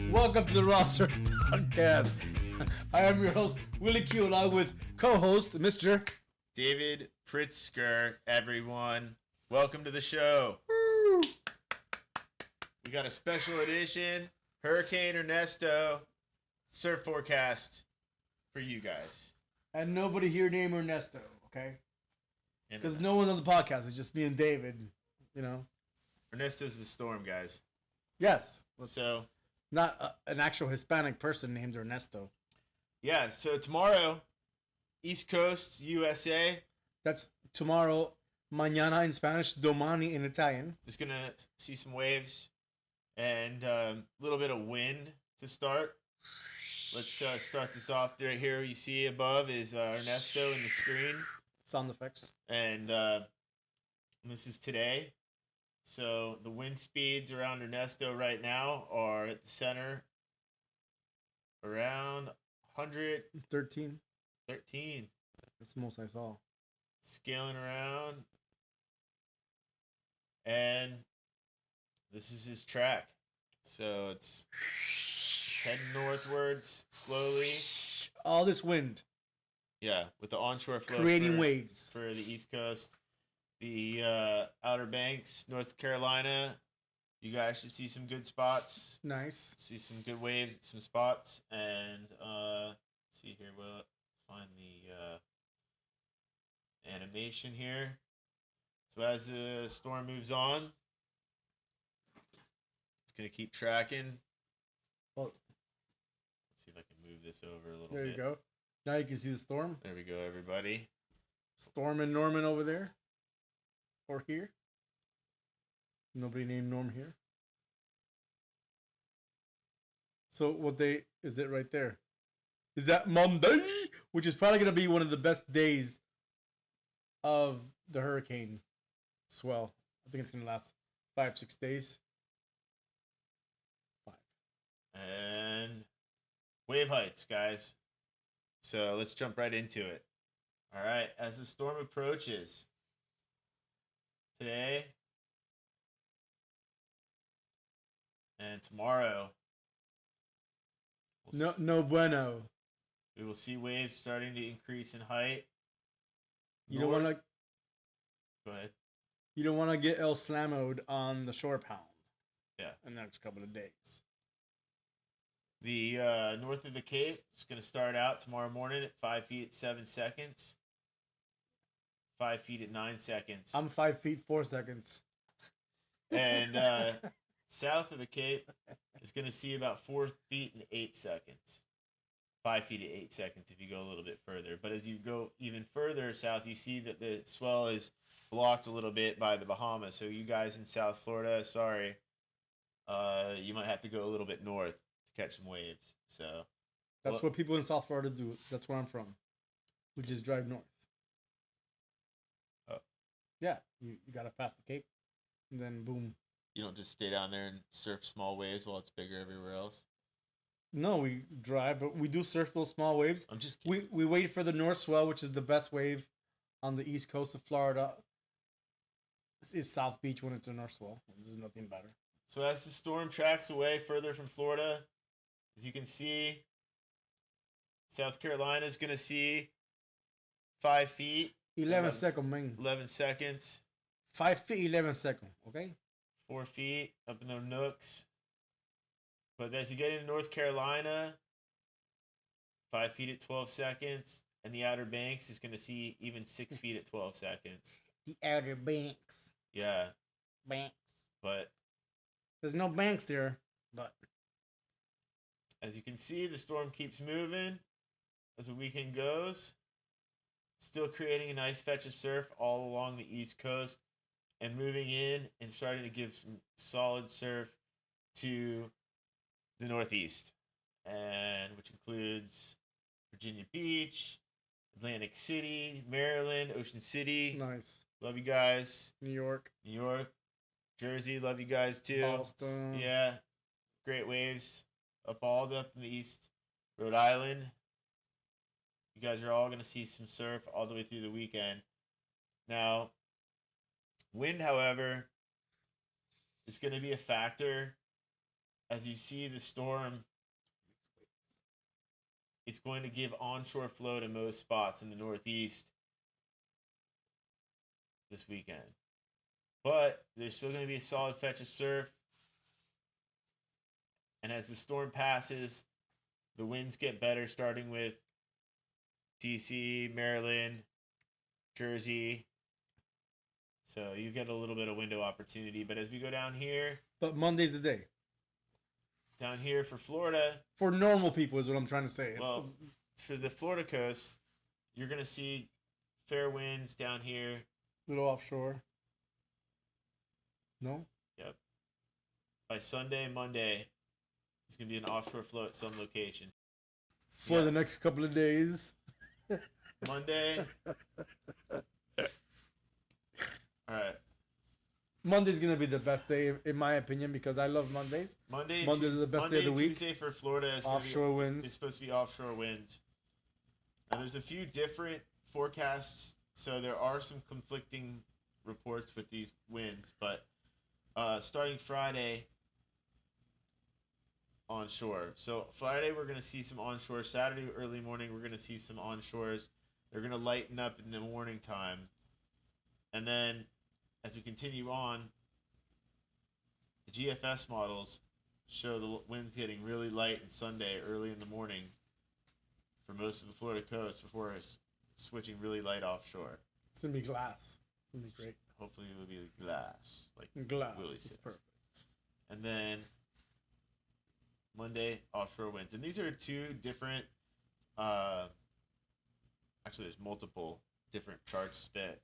Welcome to the Roster Podcast. I am your host, Willie Q, along with co-host, Mr. David Pritzker, everyone. Welcome to the show. Woo! We got a special edition, Hurricane Ernesto surf forecast for you guys. And nobody here named Ernesto, okay? And Because no one's on the podcast. It's just me and David, you know? Ernesto's the storm, guys. Yes. So, Not an actual Hispanic person named Ernesto. yeah, so tomorrow, East Coast, USA. That's tomorrow, mañana in Spanish, domani in Italian. Is going to see some waves and a little bit of wind to start. Let's start this off. Right here you see above is Ernesto in the screen. Sound effects. And this is today. So the wind speeds around Ernesto right now are at the center around 13. 113. That's the most I saw. Scaling around. And this is his track. So it's heading northwards slowly. All this wind. Yeah, with the onshore flow Creating waves. for the East Coast. The Outer Banks, North Carolina, you guys should see some good spots. Nice. See some good waves at some spots. And let's see here. Well, find the animation here. So as the storm moves on, it's going to keep tracking. Well, Let's see if I can move this over a little there bit. you go. Now you can see the storm. There we go, everybody. Storm and Norman over there. Or here. Nobody named Norm here. So what day is it right there? Is that Monday? Which is probably going to be one of the best days of the hurricane swell. I think it's going to last 5-6 days. 5. And wave heights, guys. So let's jump right into it. All right, as the storm approaches today and tomorrow, No bueno. we will see waves starting to increase in height. You don't want to. Go ahead. You don't want to get El Slamoed on the shore pound. Yeah. In the next couple of days. The north of the Cape is going to start out tomorrow morning at 5 feet at 7 seconds. 5 feet at 9 seconds. I'm 5 feet 4 seconds. And south of the Cape is going to see about 4 feet and 8 seconds. 5 feet at 8 seconds if you go a little bit further. But as you go even further south, you see that the swell is blocked a little bit by the Bahamas. So you guys in South Florida, sorry, you might have to go a little bit north to catch some waves. So That's what people in South Florida do. That's where I'm from. We just drive north. Oh. Yeah, you got to pass the Cape, and then boom. you don't just stay down there and surf small waves while it's bigger everywhere else. No, we drive, but we do surf those small waves. I'm just kidding. We wait for the North Swell, which is the best wave on the east coast of Florida. It's South Beach when it's a North Swell. There's nothing better. So as the storm tracks away further from Florida, as you can see, South Carolina is going to see 5 feet. 11 seconds, man. 11 seconds. 5 feet, 11 seconds, okay? 4 feet up in the nooks. But as you get into North Carolina, 5 feet at 12 seconds. And the Outer Banks is going to see even 6 feet at 12 seconds. The Outer Banks. Yeah. Banks. But There's no banks there, but as you can see, the storm keeps moving as the weekend goes. Still creating a nice fetch of surf all along the East Coast and moving in and starting to give some solid surf to the Northeast, and which includes Virginia Beach, Atlantic City, Maryland, Ocean City. nice. Love you guys. New York, New York, Jersey, love you guys too. Boston. Yeah, great waves up in the east. Rhode Island. You guys are all going to see some surf all the way through the weekend. Now, wind, however, is going to be a factor as you see the storm, it's going to give onshore flow to most spots in the Northeast this weekend. But there's still going to be a solid fetch of surf. And as the storm passes, the winds get better, starting with DC, Maryland, Jersey. So you get a little bit of window opportunity. But as we go down here, But Monday's the day. down here for Florida, For normal people is what I'm trying to say. well, for the Florida coast, you're going to see fair winds down here. Little offshore. No? Yep. By Sunday, Monday, it's going to be an offshore flow at some location. For the Yes. next couple of days. Monday. All right. Monday's going to be the best day, in my opinion, because I love Mondays. Monday Mondays is the best day of the week. Tuesday for Florida is gonna be- Offshore winds. It's supposed to be offshore winds. Now, there's a few different forecasts, so there are some conflicting reports with these winds. But starting Friday, onshore. So Friday we're going to see some onshore. Saturday early morning we're going to see some onshores. They're going to lighten up in the morning time. And then as we continue on, the GFS models show the winds getting really light on Sunday early in the morning for most of the Florida coast before it's switching really light offshore. It's going to be glass. It's going to be great. Hopefully it will be glass, like Glass. Willie It's says. perfect. And then Monday, offshore winds. And these are two different, actually there's multiple different charts that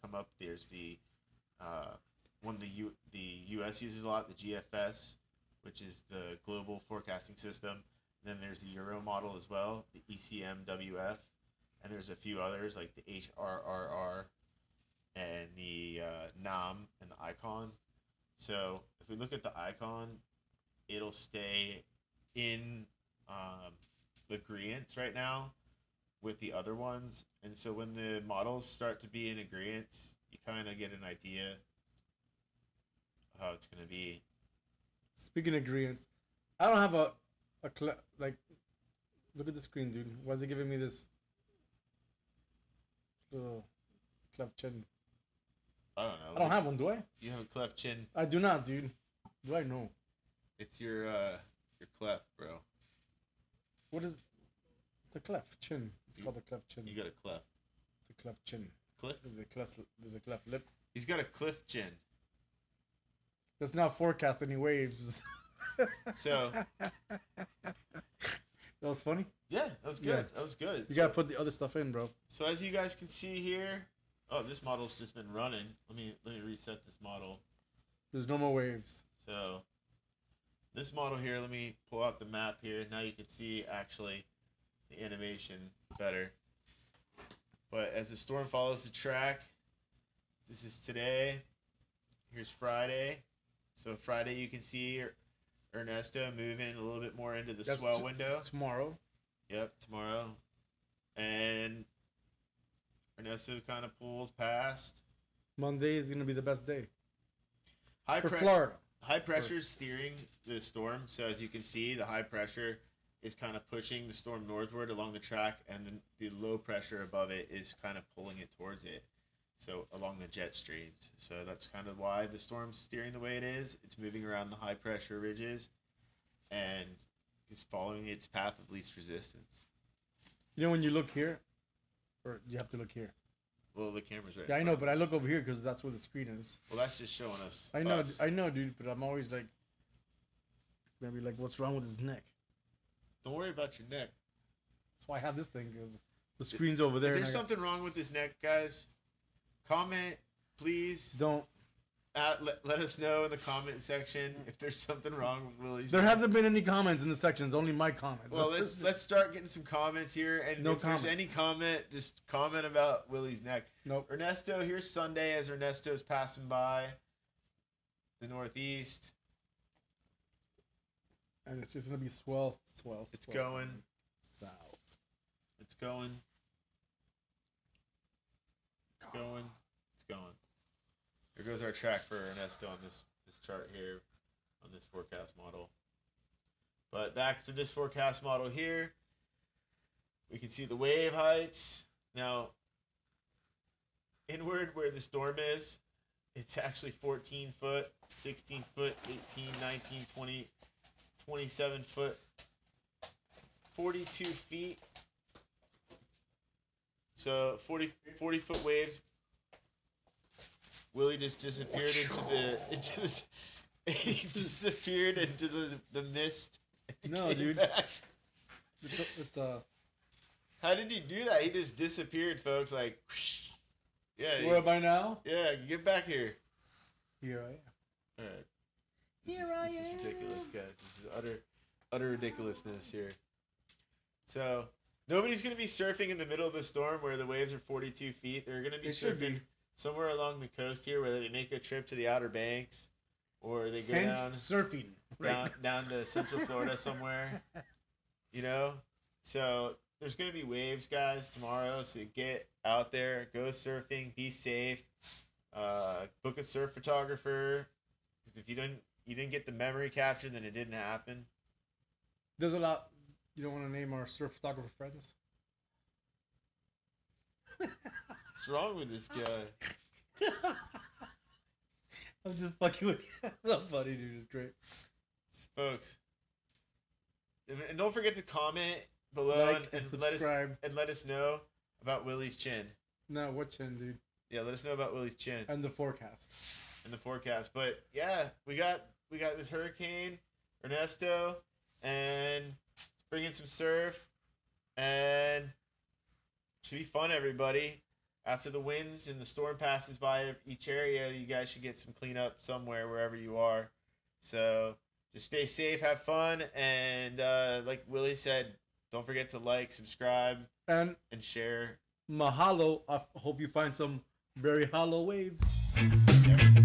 come up. There's the one the U.S. uses a lot, the GFS, which is the global forecasting system. Then there's the Euro model as well, the ECMWF. And there's a few others like the HRRR and the NAM and the ICON. So if we look at the ICON, it'll stay in agreeance right now with the other ones. And so when the models start to be in agreeance, you kind of get an idea of how it's going to be. Speaking of agreements, I don't have a like, look at the screen, dude. Why is it giving me this little cleft chin? I don't know. I don't have one, do I? You have a cleft chin. I do not, dude. Do I know? It's your cleft, bro. What is... It's a cleft chin. It's You- called a cleft chin. You got a cleft. It's a cleft chin. Cliff? There's a cleft lip. He's got a cliff chin. Let's not forecast any waves. So, That was funny. yeah, that was good. Yeah. That was good. You gotta put the other stuff in, bro. So as you guys can see here, oh, this model's just been running. Let me reset this model. There's no more waves. So this model here, let me pull out the map here. Now you can see actually the animation better. But as the storm follows the track, this is today. Here's Friday. So Friday you can see Ernesto moving a little bit more into the swell window. That's tomorrow. Yep, tomorrow. And Ernesto kind of pulls past. Monday is gonna be the best day High for pre- Florida. High pressure is steering the storm. So as you can see, the high pressure is kind of pushing the storm northward along the track, and then the low pressure above it is kind of pulling it towards it. So along the jet streams. So that's kind of why the storm's steering the way it is. It's moving around the high pressure ridges and is following its path of least resistance. You know when you look here, or you have to look here. Well, the camera's right. Yeah, I in know, front but of I us. look over here because that's where the screen is. Well, that's just showing us. I know, us. I know, dude. But I'm always like, gonna be like, what's wrong with his neck? Don't worry about your neck. That's why I have this thing, because the screen's over there. Is there and I got- something wrong with his neck, guys? Comment, please. Don't. Let us know in the comment section if there's something wrong with Willie's There neck. hasn't been any comments in the sections. Only my comments. Well, let's start getting some comments here, and No if comment. there's any comment, just comment about Willie's neck. Nope. Ernesto, here's Sunday as Ernesto's passing by the northeast. And it's just gonna be swell. It's swell. going. South. It's going. It's going. It's going. Here goes our track for Ernesto on this chart here, on this forecast model. But back to this forecast model here. We can see the wave heights. Now, inward where the storm is, it's actually 14 foot, 16 foot, 18, 19, 20, 27 foot, 42 feet. So 40 foot waves. Willie just disappeared he disappeared into the mist. No, dude. Back. It's How did he do that? He just disappeared, folks. Like, whoosh. Yeah. Where am I now? Yeah, get back here. Here I am. All right. This is ridiculous, guys. This is utter ridiculousness here. So nobody's gonna be surfing in the middle of the storm where the waves are 42 feet. They're gonna be surfing somewhere along the coast here, whether they make a trip to the Outer Banks or they go surfing down to Central Florida somewhere. You know, so there's gonna be waves, guys, tomorrow. So get out there, go surfing, be safe. Book a surf photographer, because if you didn't get the memory capture, then it didn't happen. There's a lot. You don't want to name our surf photographer friends? What's wrong with this guy? I'm just fucking with you. That's so funny, dude. It's great. Folks. And don't forget to comment below and subscribe. Let us know about Willie's chin. No, what chin, dude? Yeah, let us know about Willie's chin. And the forecast. But yeah, we got this Hurricane Ernesto, and bring in some surf, and should be fun, everybody. After the winds and the storm passes by each area, you guys should get some cleanup somewhere, wherever you are. So just stay safe, have fun, and like Willie said, don't forget to like, subscribe, and share. Mahalo. I hope you find some very hollow waves. Yep.